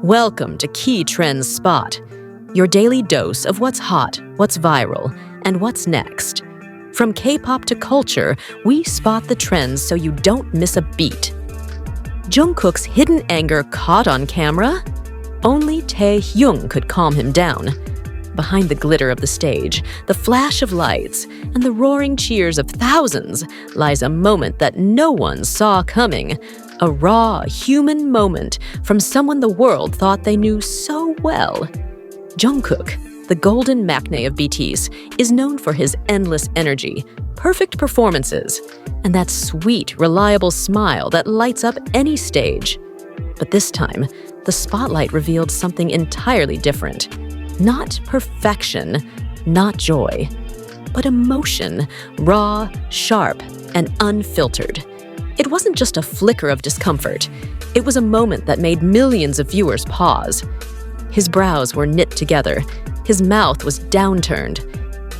Welcome to Key Trends Spot, your daily dose of what's hot, what's viral, and what's next. From K-pop to culture, we spot the trends so you don't miss a beat. Jungkook's hidden anger caught on camera? Only Taehyung could calm him down. Behind the glitter of the stage, the flash of lights, and the roaring cheers of thousands lies a moment that no one saw coming. A raw, human moment from someone the world thought they knew so well. Jungkook, the Golden Maknae of BTS, is known for his endless energy, perfect performances, and that sweet, reliable smile that lights up any stage. But this time, the spotlight revealed something entirely different. Not perfection, not joy, but emotion, raw, sharp, and unfiltered. It wasn't just a flicker of discomfort. It was a moment that made millions of viewers pause. His brows were knit together, his mouth was downturned,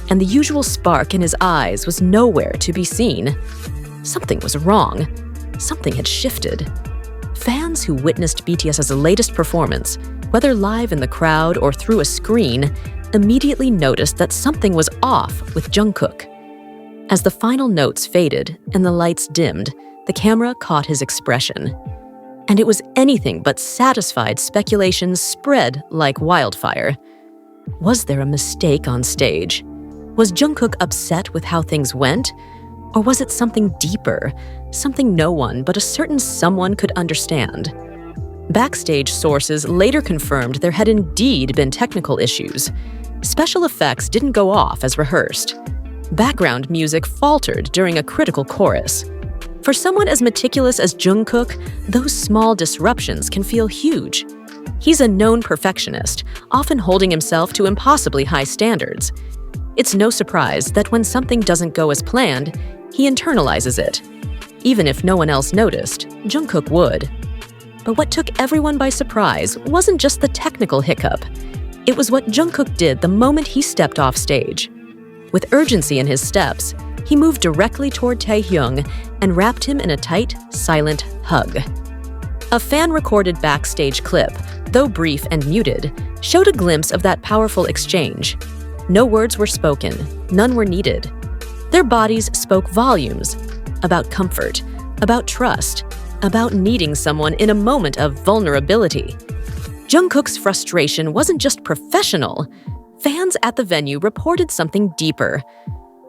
and the usual spark in his eyes was nowhere to be seen. Something was wrong. Something had shifted. Fans who witnessed BTS's latest performance, whether live in the crowd or through a screen, immediately noticed that something was off with Jungkook. As the final notes faded and the lights dimmed, the camera caught his expression. And it was anything but satisfied speculation spread like wildfire. Was there a mistake on stage? Was Jungkook upset with how things went? Or was it something deeper, something no one but a certain someone could understand? Backstage sources later confirmed there had indeed been technical issues. Special effects didn't go off as rehearsed. Background music faltered during a critical chorus. For someone as meticulous as Jungkook, those small disruptions can feel huge. He's a known perfectionist, often holding himself to impossibly high standards. It's no surprise that when something doesn't go as planned, he internalizes it. Even if no one else noticed, Jungkook would. But what took everyone by surprise wasn't just the technical hiccup. It was what Jungkook did the moment he stepped off stage. With urgency in his steps, he moved directly toward Taehyung and wrapped him in a tight, silent hug. A fan-recorded backstage clip, though brief and muted, showed a glimpse of that powerful exchange. No words were spoken, none were needed. Their bodies spoke volumes about comfort, about trust, about needing someone in a moment of vulnerability. Jungkook's frustration wasn't just professional. Fans at the venue reported something deeper.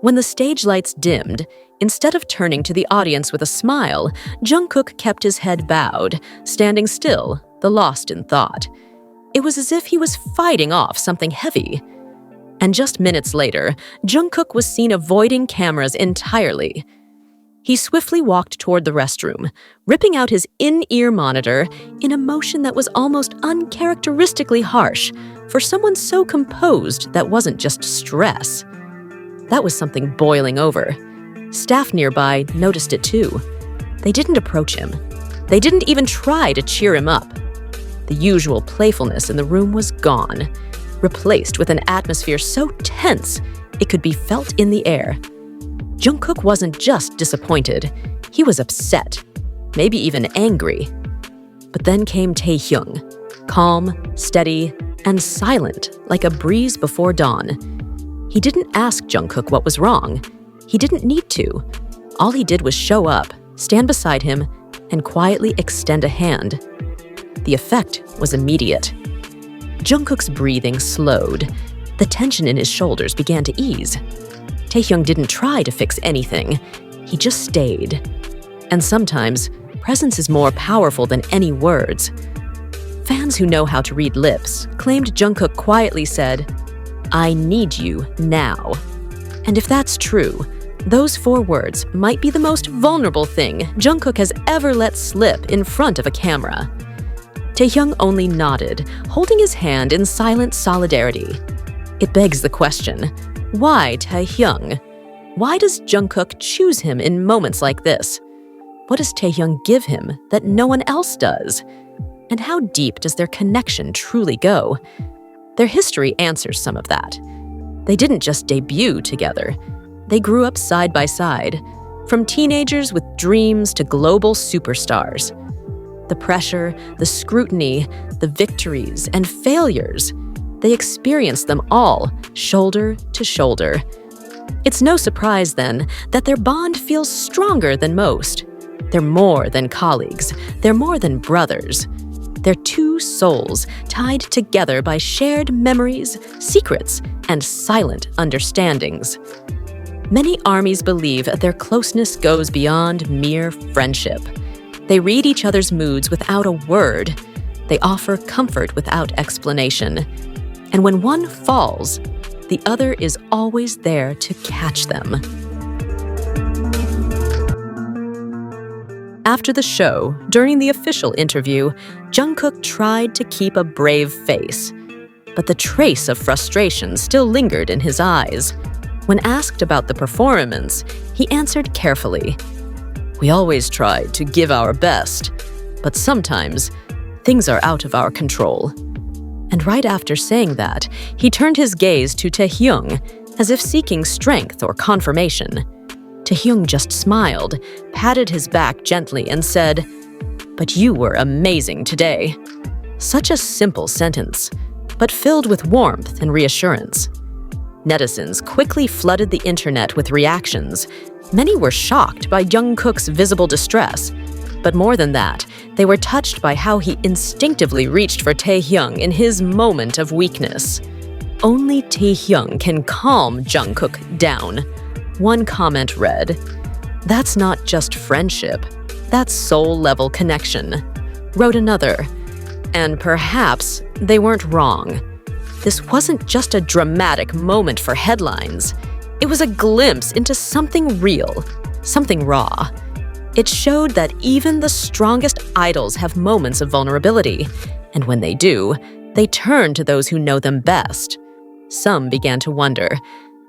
When the stage lights dimmed, instead of turning to the audience with a smile, Jungkook kept his head bowed, standing still, the lost in thought. It was as if he was fighting off something heavy. And just minutes later, Jungkook was seen avoiding cameras entirely. He swiftly walked toward the restroom, ripping out his in-ear monitor in a motion that was almost uncharacteristically harsh for someone so composed that wasn't just stress. That was something boiling over. Staff nearby noticed it too. They didn't approach him. They didn't even try to cheer him up. The usual playfulness in the room was gone, replaced with an atmosphere so tense it could be felt in the air. Jungkook wasn't just disappointed, he was upset, maybe even angry. But then came Taehyung, calm, steady, and silent like a breeze before dawn. He didn't ask Jungkook what was wrong. He didn't need to. All he did was show up, stand beside him, and quietly extend a hand. The effect was immediate. Jungkook's breathing slowed. The tension in his shoulders began to ease. Taehyung didn't try to fix anything. He just stayed. And sometimes, presence is more powerful than any words. Fans who know how to read lips claimed Jungkook quietly said, "I need you now." And if that's true, those 4 words might be the most vulnerable thing Jungkook has ever let slip in front of a camera. Taehyung only nodded, holding his hand in silent solidarity. It begs the question, why Taehyung? Why does Jungkook choose him in moments like this? What does Taehyung give him that no one else does? And how deep does their connection truly go? Their history answers some of that. They didn't just debut together. They grew up side by side. from teenagers with dreams to global superstars. The pressure, the scrutiny, the victories and failures, they experienced them all, shoulder to shoulder. It's no surprise, then, that their bond feels stronger than most. They're more than colleagues. They're more than brothers. They're two souls tied together by shared memories, secrets, and silent understandings. Many armies believe that their closeness goes beyond mere friendship. They read each other's moods without a word. They offer comfort without explanation. And when one falls, the other is always there to catch them. After the show, during the official interview, Jungkook tried to keep a brave face. But the trace of frustration still lingered in his eyes. When asked about the performance, he answered carefully, "We always try to give our best, but sometimes things are out of our control." And right after saying that, he turned his gaze to Taehyung, as if seeking strength or confirmation. Taehyung just smiled, patted his back gently, and said, "But you were amazing today." Such a simple sentence, but filled with warmth and reassurance. Netizens quickly flooded the internet with reactions. Many were shocked by Jungkook's visible distress. But more than that, they were touched by how he instinctively reached for Taehyung in his moment of weakness. Only Taehyung can calm Jungkook down. One comment read, "That's not just friendship, that's soul-level connection." Wrote another, "And perhaps they weren't wrong. This wasn't just a dramatic moment for headlines. It was a glimpse into something real, something raw. It showed that even the strongest idols have moments of vulnerability, and when they do, they turn to those who know them best." Some began to wonder,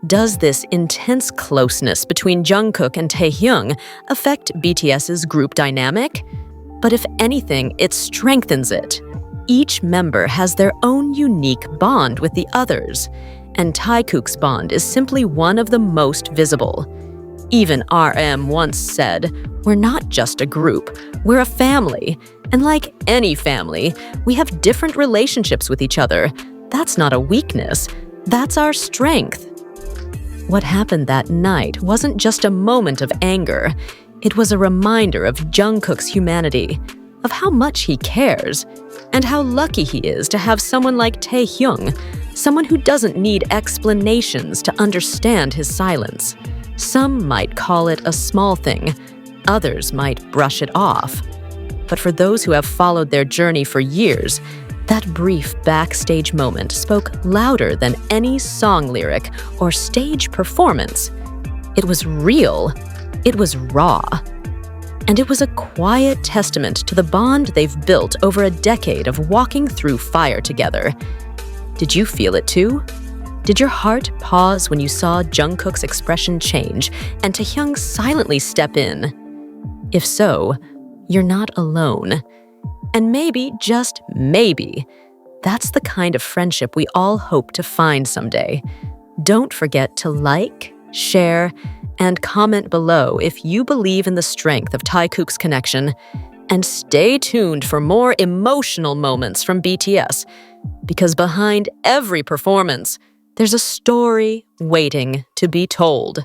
does this intense closeness between Jungkook and Taehyung affect BTS's group dynamic? But if anything, it strengthens it. Each member has their own unique bond with the others, and Taekook's bond is simply one of the most visible. Even RM once said, "We're not just a group, we're a family. And like any family, we have different relationships with each other. That's not a weakness, that's our strength." What happened that night wasn't just a moment of anger. It was a reminder of Jungkook's humanity, of how much he cares, and how lucky he is to have someone like Taehyung, someone who doesn't need explanations to understand his silence. Some might call it a small thing, others might brush it off. But for those who have followed their journey for years, that brief backstage moment spoke louder than any song lyric or stage performance. It was real, it was raw, and it was a quiet testament to the bond they've built over a decade of walking through fire together. Did you feel it too? Did your heart pause when you saw Jungkook's expression change and Taehyung silently step in? If so, you're not alone. And maybe, just maybe, that's the kind of friendship we all hope to find someday. Don't forget to like, share, and comment below if you believe in the strength of Taekook's connection. And stay tuned for more emotional moments from BTS, because behind every performance, there's a story waiting to be told.